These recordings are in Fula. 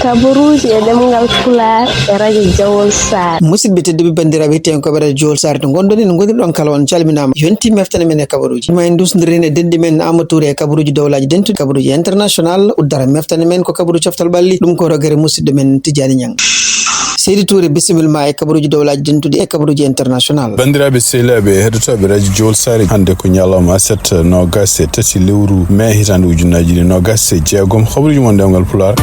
kabaruji e demgal pular e radio Jawol Sar musidɓe tedduɓe bandiraɓe ten ko ɓeɗa Jawol Sar to gondoni no gondirɗon kala on calminama yonti meftane men e kabaruji ma en dusdiren e denɗi men Amadou Touré e kabaruji dowlaji dentude kabaruji international uddara meftane men ko kabaru coftal ɓalli ɗum ko rogere musidɗo men Tidiani Niang. Seydi Touré bisimilla e kabaruji dowlaji dentude e kabaruji international. Bandiraɓe sehilaɓe heɗotoɓe radio Jawol Sar hande ko ñalawma 7 nogas e tati lewru mai hitande ujunaji nogas e jeegom kabaruji mon dewgal pular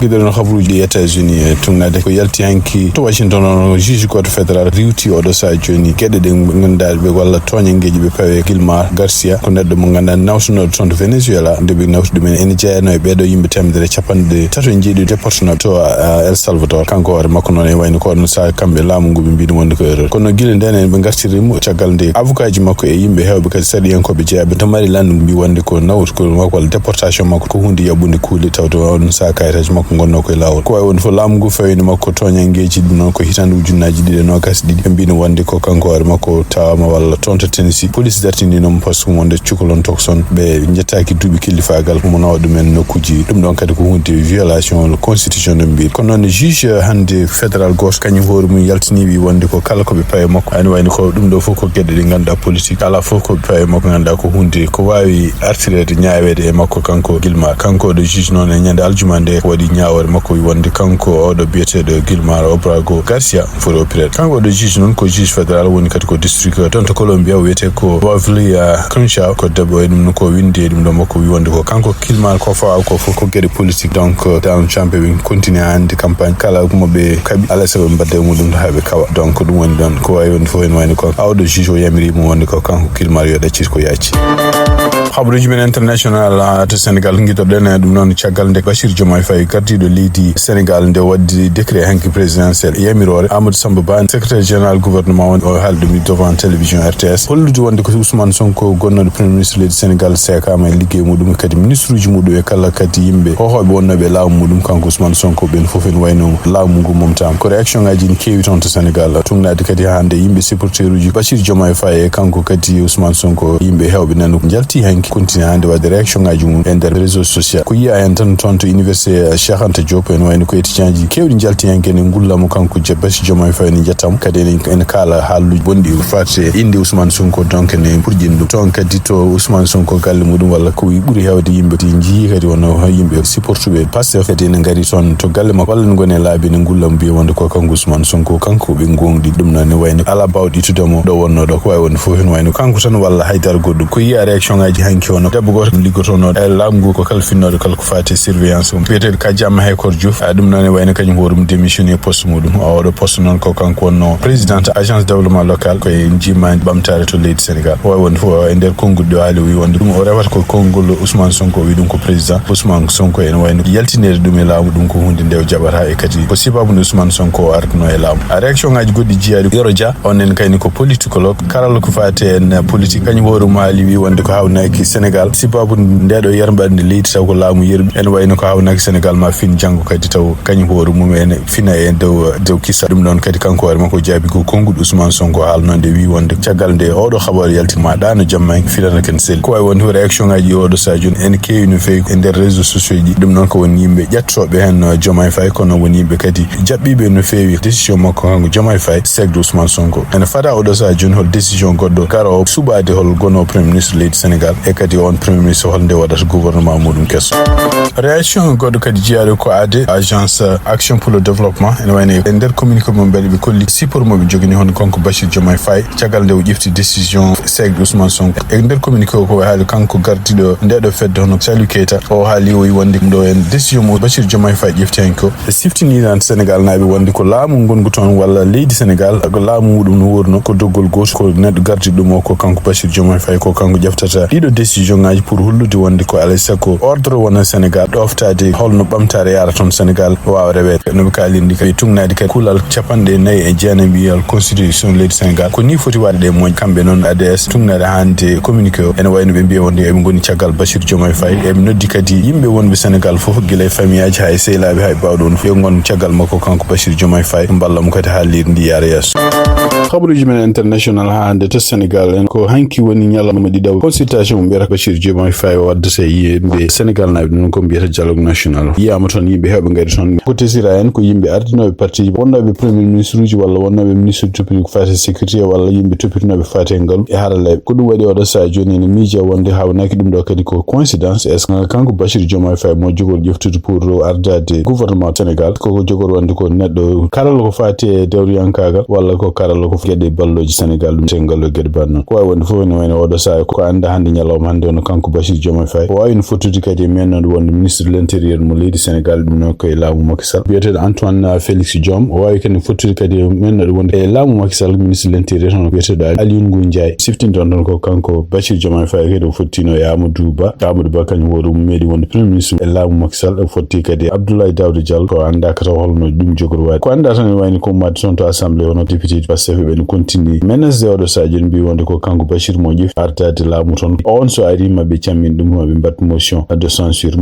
giɗoɗon habaruji ɗi États-Unis e tugnade ko yalti hanki to Washington on juge court fédéral riwti oɗo sa joni gueɗe ɗe ganduɗa ɓe walla toñangueji ɓe pawe Gilmar Garcia ko neɗɗo mo ganduɗa nawtunoɗo toon to Venezuela nde ɓe nawtude men ene jeeyano e ɓeɗo yimɓe temedere capanɗe tato e jeeɗiɗi déportano to El Salvador kanko hoore makko noon e wayno ko ɗon sa kamɓe laamu ngu ɓe mbiɗo wonde ko erreur kono guila nden en ɓe gartirimo caggal nde avocat ji makko e yimɓe hewɓe kadi saɗiyankoɓe jeeyaɓe to mari landu mbi wonde ko nawtkol makko walla déportation makko ko hunde yaɓɓude kuuɗe tawde on sa kayitaji makko gonno koye lawol ko way woni fof laamu ngu fawino makko toñangueji ɗum noon ko hitande ujunnaji ɗiɗi nogas ɗiɗi ɓe mbino wonde ko kanko hoore makko tawama walla toon to Tennessee police dartininomo par ce que wonde cukalon tokson ɓe jettaki duuɓi killifagal mo nawa ɗumen nokkuji ɗum ɗon kadi ko hunde violation constitution no mbi kono noon juge hande fédéral goto kañum hoore mum yaltiniɓe wonde ko kala koɓe pawe makko ani wayno ko ɗum ɗo fof ko gueɗe ɗe ganduɗa politique ala fof koɓe pawe makko ganduɗa ko hunde ko wawi artirede ñawede e makko kanko Gilmar kanko ɗo juge noon e ñande aljuma nde waɗi ñawore makko wonde kanko oɗo biyeteɗo Gilmar Obrago Garcia foti opérede kanko ɗo juge noon ko juge fédéral woni kadi ko district toon to Colombia wiyete ko Beverly Crenshaw ko debbo e ɗum no ko windi ɗum ɗo makko wi wonde ko kanko Gilmar ko fawa ko fof ko gueɗe politique donc Donald Trump ɓe continue hande campagne kala moɓe kaɓi ala sago ɓe mbadde mum ɗum to haaɓe kawa donc ɗum woni ɗon ko wawi wonde fof en wayno ko awɗo juge o yamirimo wonde ko kanko Gilmar yo ɗaccit ko yacci habaruji men international to Sénégal guidoɗen ɗum noon caggal nde Bachir Diomaye Faye gardiɗo leydi Sénégal nde waddi décret hanki présidentiel yamirore Amadou Samba Ba secrétaire général gouvernement woni o haalde ɗum devant télévision RTS hollude wonde ko Ousmane Sonko gonnoɗo premier ministre leydi Sénégal sekama e ligguey muɗum kadi ministre uji muɗum e kala kadi yimɓe hohoɓe wonnoɓe laamu muɗum kanko Ousmane Sonko ɓen foof en wayno laamu ngu momtama ko réaction ngaji ne keewi toon to Sénégal tugnade kadi hande yimɓe supporter uji Bachir Diomaye Faye e kanko kadi Ousmane Sonko yimɓe hewɓe nano jalti hanki continue hande wadde réaction ngaji mum e nder réseau social ko yiya hen tan toon to université Cheikh Anta Diop en wayno ko étudiant ji kewɗi jalti hen kene gullamo kanko Bachir Diomaye Faye ne jettamo kadi ene kaala haalluji bonɗi fatte inde Ousmane Sonko donc ne purƴin ɗum toon kadi to Ousmane Sonko galle muɗum walla ko ɓuuri hewde yimɓe ti jii kadi wonno yimɓe supportuɓe Pastef kadi ene gaari toon to galle makko walla ne gone laabi ne gullamo mbiya wonde ko kanko Ousmane Sonko kanko ɓe gonɗi ɗum noon ne wayno ala bawɗi ittudemo ɗo wonno ɗo ko wawi wonde fof en wayno kanko tan walla haydara goɗɗum ko yiya réaction ngaji hanki ono debbo goto liggotono e laamu ngu ko kala finnoɗo kala ko fati surveillance mum biyeteɗo Kadiama Haykor Diouf ɗum noon e wayno kañum hoɗum démissionné poste muɗum oɗo poste noon ko kanko wonno présidente agence développement local koye jimmani ɓamtare to leydi Sénégal o wawi wonde fof e nder konngol ɗo haali wi wonde ɗum o rewata ko konngol Ousmane Sonko wi ɗum ko président Ousmane Sonko ene wayno yaltinede ɗum e laamu ɗum ko hunde nde o jaɓata e kadi ko sibabude Ousmane Sonko o artano e laamu a réaction ngaji goɗɗi jiyaɗi Yoro Dia onnen kayni ko politicologue karalla ko fati en politique kañum hoɗum haali wi wonde ko hawnaki Sénégal sibabude ndeɗo yerɓande leydi taw ko laamu yerɓi ene wayno ko hawnaki Sénégal ma fin janggo kadi taw kañum hoore mum ene fina e dow kissa ɗum ɗon kadi kanko hoore makko jaabi ko konngol Ousmane Sonko haalnode wi wonde caggal nde oɗo habaru yaltima ɗano jamma en filana ken sel ko wawi wonde réaction ngaji oɗo sadio ene keewi no fewi e nder réseau sociaux ji ɗum noon ko woni yimɓe ƴettoɓe hen Diomaye Faye kono woni yimɓe kadi jaɓɓiɓe no fewi décision makko kanko Diomaye Faye segde Ousmane Sonko ene fada oɗo sadio hol décision goɗɗo garo suɓade hol gonno premier ministre leydi Sénégal e kadi on premier ministre holnde waɗata gouvernement muɗum kesso réaction goɗɗo kadi jiyaɗo ko AD agence action pour le développement ene wayno e nder communiqué mum beele ɓe kolli sipor moɓe jogini hono kanko Bachir Diomaye Faye caggal nde o ƴefti décision segde Ousmane Sonko e nder communiqué o ko haali kanko gardiɗo ndeɗo fedde hono Salou Keita o haali o wi wonde ɗo en décision mo Bachir Diomaye Faye ƴefti hen ko siftininan Sénégal naaɓe wonde ko laamu gongu toon walla leydi Sénégal ko laamu muɗum no wurno ko doggol goto ko neɗɗo gardiɗo ɗum o ko kanko Bachir Diomaye Faye ko kanko ƴeftata ɗiɗo décision ngaji pour hollude wonde ko alay sago ordre wona Sénégal ɗoftade holno ɓamtare yara toon Sénégal wawa rewede noɓe kalindi kadi tugnade kadi kuulal capanɗe nayyi e jeenayi mbiyal constitution leydi Sénégal ko ni foti waɗe ɗe moƴ kamɓe noon ADS tugnade hande communiqué o ene wayno ɓe mbiya wonde eɓe goni caggal Bachir Diomaye Faye eɓe noddi kadi yimɓe wonɓe Sénégal foof guila e famille aji hay sehilaɓe hay bawɗo on yo gon caggal makko kanko Bachir Diomaye Faye mballamo kadi haalirde ndi yaara yesso habaruji men international hande to Sénégal en ko hanki woni ñalawma ɗiɗaɓa consultation mbiyata Bashir Diomaye Faye waddata yimɓe Sénégal naɓe non ko mbiyata dialogue national yiyama toon yimɓe heɓe ngari toon ko tesira en ko yimɓe ardinoɓe parti wonnoɓe premier ministre uji walla wonnoɓe ministre toppiri ko fate sécurité walla yimɓe toppirinoɓe fate ngaalu e haraleɓe ko ɗum waɗi oɗo sa joni ene miija wonde hawnaki ɗum ɗo kadi ko coïncidence est ce que kanko Bashir Diomaye Faye mo jogol ƴeftude pour ardade gouvernement Sénégal koko jogol wonde ko neɗɗo karalla ko fate e dewriyankagal walla ko karalla ko gueɗe balloji Sénégal ɗum tengallo gueɗe bannon ko wawi wonde fof ne wayno oɗo sa ko anda hande ñalawma hande ono kanko Bashir Diomaye Faye o wawi no fottude kadi mennoɗo wonde ministre de l'intérieur mo leydi Sénégal ɗum noon koye laamu Macky Sall biyeteɗo Antoine Félix Diome o wawi kadi fottude kadi mennoɗo wonde e laamu Macky Sall ministre de l'intérieur hono biyeteɗo Aliou Ngouille Ndiaye siftinton toon ko kanko Bashir Diomaye Faye kadi o fottino e Amadou Ba kañum woni meeɗi wonde premier ministre e laamu Macky Sall o fotti kadi Abdoulaye Daouda Diallo ko anda kata holno ɗum jogori waade ko anda tan wayni ko madde toon to assemblée hono député Pastef ɓe continue menasde oɗo sadio mbi wonde ko kanko Bashir mo ƴefi ardade laamu toon on so ari mabɓe cammin ɗum maɓe mbat motion de censure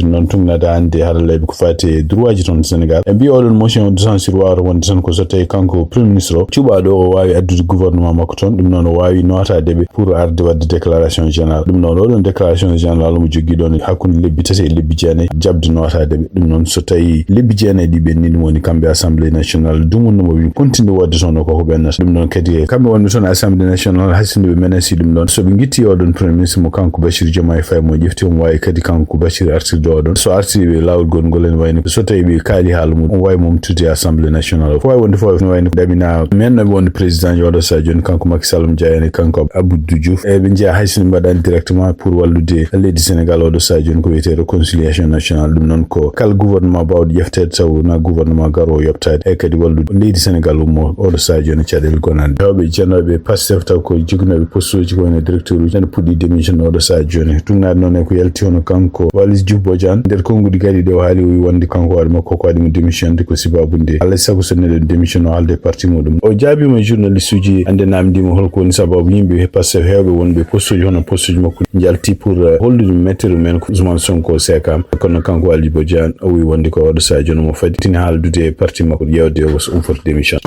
noon tugnade hande haraleɓe ko fati droit ji toon Sénégal e mbi oɗon motion de censure wawata wonde tan ko so tawi kanko premier ministre o cuɓaɗo o wawi addude gouvernement makko toon ɗum noon o wawi notadeɓe pour arde wadde déclaration générale ɗum noon oɗon déclaration générale mo jogui ɗon hakkude lebbi tati e lebbi jeenayyi jabde notadeɓe ɗum noon so tawi lebbi jeenayyi ɗi ɓenni ɗum woni kamɓe assemblée nationale dumunnomo wi continue wadde toon koko ɓennata ɗum noon kadi kamɓe wonɓe toon assemblée nationale hassideɓe menasi ɗum ɗon soɓe guitti oɗon premier ministre mo kanko Bashir Diomaye Faye mo ƴefti omo wawi kadi kanko Bashir artirde oɗon so artiriɓe lawol gongol en wayno so tawi ɓe kaali haala mum on wawi momtude assemblée nationale fo wawi wonde fof no wayno ɗamina mennoɓe wonde président joɗo sa joni kanko Macky Sall mo jeyani kanko Abdou Diouf e ɓe jeeya haysino mbaɗani directement pour wallude leydi Sénégal oɗo sa joni ko wiyete réconciliation nationale ɗum noon ko kala gouvernement bawɗo ƴeftede taw na gouvernement garowo yoɓtade e kadi wallude leydi Sénégal ummo oɗo sa joni caɗele gonande hewɓe jenoɓe Pastef taw ko jiguinoɓe poste uji ko woni directeur uji nane puɗɗi démission oɗo sa joni ɗumnade noon e ko yalti hono kanko Walis Diouf Bodiane nder konngudi kadi ɗe o haali o wi wonde kanko waɗi makko ko waɗimo démission de ko sababude alay saago so neɗɗo démission o haalde parti muɗum o jaabima journaliste uji ande namdimo holko woni sababu yimɓe Pastef hewɓe wonɓe poste uji hono poste uji makko jalti pour hollude mettere men ko Ousmane Sonko sekam kono kanko Walis Bodiane o wi wonde ko oɗo sa joni mo faditini haaldude parti makko yewde o so umfota démission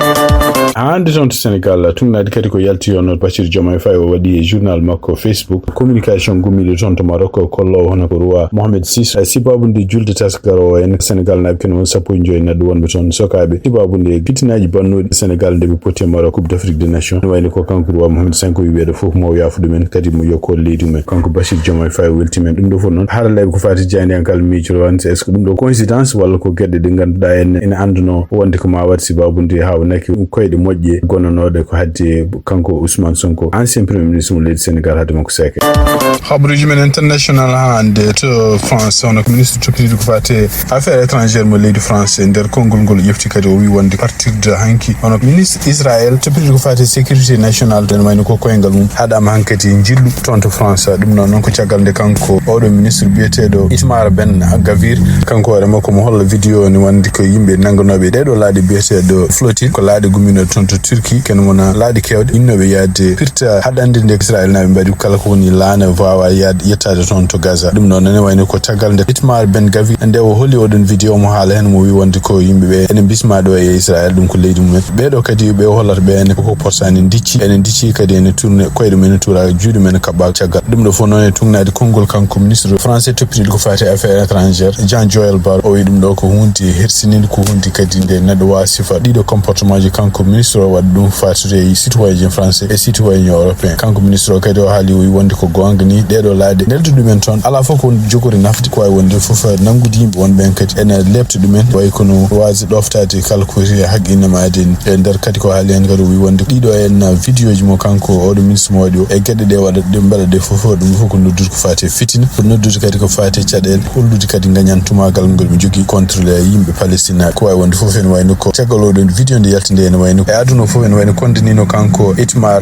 hande toon to Sénégal tugnade kadi ko yalti on Bashir Diomaye Faye o waɗi e journal makko Facebook communication gummiɗo toon to Maroc kollowo hono ko roi Mohamed VI sibabude julde tasgaro en Sénégal naɓe kene won 15 neɗɗo wonɓe toon sokaɓe sibabude fitinaji bannuɗi Sénégal nde ɓe poti Maroc coupe d'Afrique des nations wayno ko kanko roi Mohamed V wiɓeɗo foof mo yafude men kadi mo yokko leydi men kanko Bashir Diomaye Faye welti men ɗum ɗo fof noon haraleɓe ko fati jandiyankal miijoro wante est ce que ɗum ɗo coïncidence walla ko gueɗe ɗe ganduɗa ene anduno wonde ko ma waɗi sibabude hawnaki koyɗe moƴƴe gonnonoɗe ko hadde kanko Ousmane Sonko ancien premier ministre mo leydi Sénégal hadde makko seke habaruji men international hande to France hono ko ministre toppitiɗo ko fate affaire étrangère mo leydi France nder konngol ngol ƴefti kadi o wi wonde partirde hanki hono ministre Israël toppitiɗo ko fate sécurité nationale den wayno ko koyngal mum haɗama hankadi jillu toon to France ɗum noon ko caggal nde kanko oɗo ministre biyeteɗo Itamar Ben Gavir kanko hoore makko mo holla vidéo ni wonde ko yimɓe nangganoɓe ɗeɗo laaɗi biyeteɗo flottille ko laaɗi gumminoɗe toon to Turquie ken wona laaɗi kewɗe innoɓe yadde firta haɗande nde Israël naɓe mbaɗi kala ko woni laana wawa yadde yettade toon to Gaza ɗum noon ene wayno ko caggal nde Itamar Ben Gavir nde o holli oɗon vidéo mo haala hen mo wi wonde ko yimɓeɓe ene bisma ɗo e Israël ɗum ko leydi mumen ɓeɗo kadi ɓe hollata ɓe ene koko porsani ene dicci kadi ene tourne koyɗe men tuura juuɗe men kabba caggal ɗum ɗo fof noon e tugnade konngol kanko ministre français toppitiɗo ko fati affaire étrangère Jean Joël Barrot o wi ɗum ɗo ko hunde hersinide ko hunde kadi nde neɗɗo wawa sifa ɗiɗo comportement ji kanko ministre o waɗi ɗum fatude e citoyen français e citoyen européen kanko ministre o kadi o haali o wi wonde ko gonga ni ɗeɗo laaɗe neldu ɗumen toon ala fof ko jogori nafde ko wawi wonde fof nanggude yimɓe wonɓen kadi ene lebta ɗumen way kono waasi ɗoftade kala ko woni haqqinemaade e nder kadi ko haali hen kadi o wi wonde ɗiɗo en vidéo ji mo kanko oɗo ministre mo waɗi o e gueɗe ɗe waɗa ɗe mbaɗa ɗe fof ɗum fof ko noddude ko fati fitina ko noddude kadi ko fati caɗele hollude kadi gañantumagal ngol ɓe jogui contrôle yimɓe Palestine ko wawi wonde fof ene wayno ko caggal oɗon vidéo nde yaltinde ene wayno e aduna fof ene wayno kondanino kanko Itamar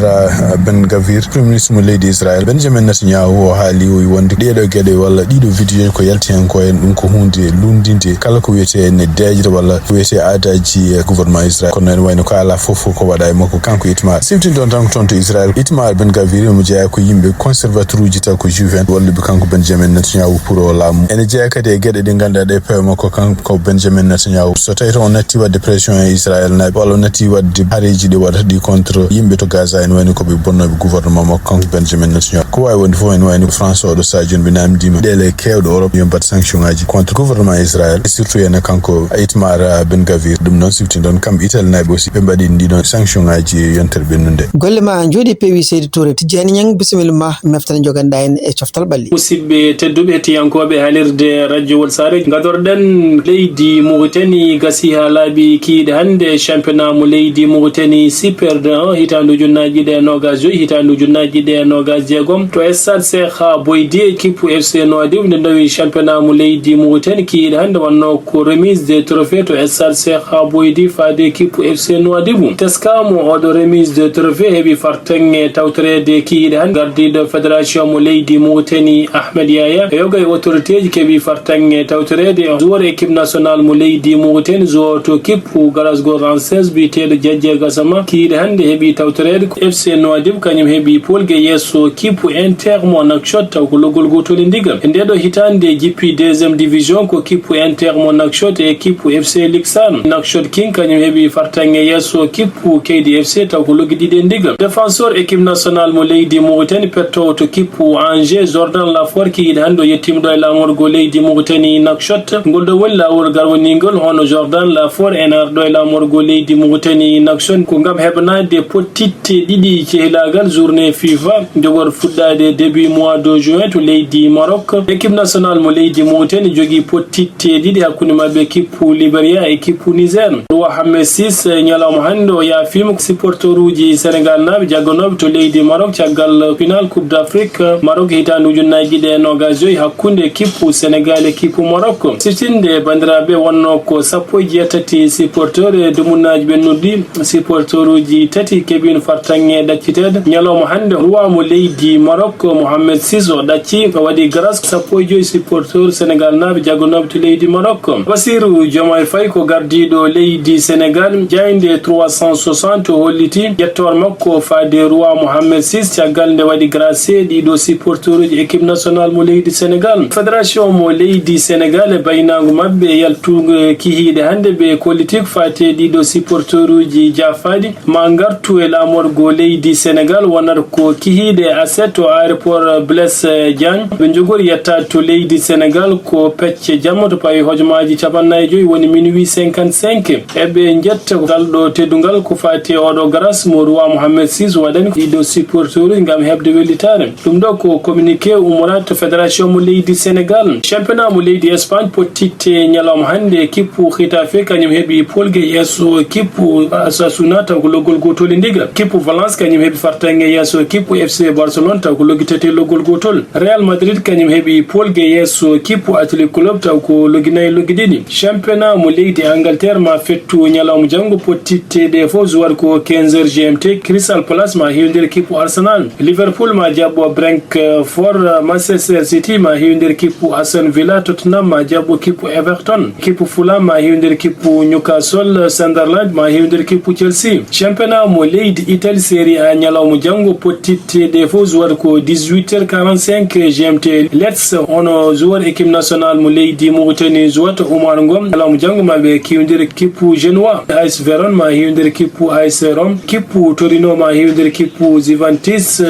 Ben Gavir premier ministre mo leydi Israël Benjamin Netanyahu o haali o wi wonde ɗeɗo gueɗe walla ɗiɗo vidéo ko yalti hen ko en ɗum ko hunde lundinde kala ko wiyete ene dejre walla ko wiyete aadaji gouvernement Israël kono ene wayno ko ala fof ko waɗa e makko kanko Itamar siftinɗon tan ko toon to Israël Itamar Ben Gavir mo jeeya ko yimɓe conservateur uji taw ko juven walluɓe kanko Benjamin Netanyahu pour o laamu ene jeeya kadi e gueɗe ɗe ganduɗa ɗe peewa makko kanko Benjamin Netanyahu so tawi to o natti wadde pression e Israël naɓe walla o natti wadde wadde hareji ɗi waɗata contre yimɓe to Gaza en wayni koɓe bonnoɓe gouvernement makko kanko Benjamin Netanyahu ko wawi wonde fof en wayni France oɗo Sadio ɓe namdima ɗele kewɗe Europe yo mbat sanction ngaji contre gouvernement Israël surtout ene kanko Itamar Ben Gvir ɗum noon sifti ɗon kamɓe Italie naaɓe aussi ɓe mbaɗi ɗiɗon sanction ngaji yontere ɓennude golle ma jooɗi peewi Seydou Touré Tidjani Niang bisimilla ma meftane joganɗa en e coftal ɓalli musidɓe tedduɓe hettiyankoɓe haalirde radio Wolsare gadorɗen leydi Mauritanie gasi ha laaɓi kiiɗe hannde championnat mo leydi Mauritanie Super 1 hitandu junnaji ɗe nogas joyi hitandu junnaji ɗe nogas jeegom to stade Cheikh Boydi équipe FC Nouadhibou nde nawi championnat mo leydi Mauritanie kiiɗe hannde wonno ko remise des trophées to stade Cheikh Boydi faade équipe FC Nouadhibou teskamo oɗo remise de trophée heeɓi fartange tawtorede kiiɗe hannde gardiɗo fédération mo leydi Mauritanie Ahmed Yaya e yoga e autorité ji keeɓi fartange tawtorede joueur équipe nationale mo leydi Mauritanie joueur to kippu Glasgow Rangers biteɗo Diadje Gassama kiiɗe hannde heeɓi tawtorede FC Nouadhibou kañum heeɓi polgue yesso kippu Inter mo Nouakchott taw ko loggol gotol ndigal e ndeɗo hitande jippi deuxième division ko kippu Inter mo Nouakchott e kippu FC Lixane Nouakchott King kañum heeɓi fartange yesso kippu Keydi FC taw ko loggi ɗiɗi ndigal défenseur équipe nationale mo leydi Mauritanie petto to kippu Angers Jordan Lafort kiiɗe hannde o yettimɗo e lamorgo leydi Mauritanie Nouakchott ngol ɗo woni lawol garwoningol hono Jordan Lafort en arɗo e lamorgo leydi Mauritanie Nouakchott ko ngam heɓnade pottitte ɗiɗi cehilagal journée FIFA jogor fuɗɗade début mois de juin to leydi Maroc équipe nationale mo leydi Mauritanie jogui pottitte ɗiɗi hakkude mabɓe kippu Libéria e kippu Niger Roi Hammet VI ñalawma hannde o yaafima supporteur uji Sénégal naaɓe jagganoɓe to leydi Maroc caggal final coupe d'Afrique Maroc hitandu ujunnaji ɗe nogas joyi hakkude kippu Sénégal e kippu Maroc siftinde bandiraɓe wonno ko 17 supporteur e dumunnaji ɓennudɗi supporteur uji tati keeɓino fartange ɗaccitede ñalawma hannde roi mo leydi Maroc Mohamed VI o ɗacci o waɗi grâce 15 supporteur Sénégal naaɓe jagganoɓe to leydi Maroc Bassirou Diomaye Faye ko gardiɗo leydi Sénégal jayde 360 o holliti ƴettore makko faade roi Mohamed VI caggal nde waɗi grâce ɗiɗo supporteur uji équipe nationale mo leydi Sénégal fédération mo leydi Sénégal e baynagu mabɓe yaltugo kihiɗe hannde ɓe politique fate ɗiɗo supporteur uji jafadi ma gartu e lamorgo leydi Sénégal wonata ko kihiɗe aset o aéroport Blaise Diagne ɓe jogori yettade to leydi Sénégal ko pecce jamma to pawi hojomaji 45 woni minuit 55 eɓe jetta galɗo teddugal ko fati oɗo grâce mo roi Mohamed VI waɗani ɗiɗo supporteur ngam heɓde wellitare ɗum ɗo ko communiqué ummorat fédération mo leydi Sénégal championnat mo leydi Espagne pottitte ñalawma hannde kippu Getafe kañum heeɓi polgue yesso kippu Osasuna taw ko loggol gotol ndigal kippu Valence kañum heeɓi fartange yesso kippu FC Barcelone taw ko loggitete loggol gotol Real Madrid kañum heeɓi polgue yesso kippu Athletic Club taw ko logginayi loggi ɗiɗi championnat mo leydi Angleterre ma fettu ñalawma janggo pottitte ɗe fof zuwat ko 15h GMT Crystal Palace ma hewndir kippu Arsenal Liverpool ma jaɓɓo Brentford Manchester City ma hewndir kippu Aston Villa Tottenham ma jaɓɓo kippu Everton kippu Fulham ma hewndir kippu Newcastle Sunderland ma hewndir kippu Chelsea championnat mo leydi Italie Serie A ñalawma janggo pottitte ɗe fof zuwat ko 18h45 GMT Leeds ono joueur équipe nationale mo leydi Mauritanie zuwata Oumar Ngom ñalawma janggo maɓe kiwdir kippu Genoa AS Verona ma hewndir kippu AS Rome kippu Torino ma hewndir kippu Juventus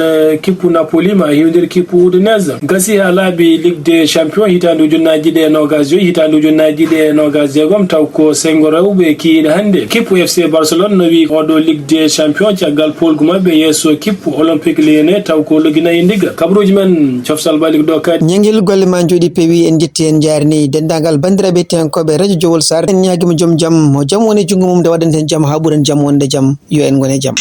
kippu Napoli ma hewndir kippu Udinese gasi ha laaɓi Ligue des Champions hitandu ujunnaji ɗe nogas joyi hitandu ujunnaji ɗe nogas jeegom taw ko sengo rewɓe kiiɗe hannde kippu FC Barcelone nawi oɗo Ligue des Champions caggal polgu mabɓe yesso kippu Olympique Lyonnais taw ko logginayi ndiga kabaruji men cofsal balik ɗo kadi ñangel golle ma jooɗi peewi en jetti en jarni dendagal bandiraɓe hettiyankoɓe radio Jowol Sare en ñaguima joom jaam mo jaam woni jungo mum nde waɗanten jaam ha ɓuuren jaam wonde jaam yo en gone jaam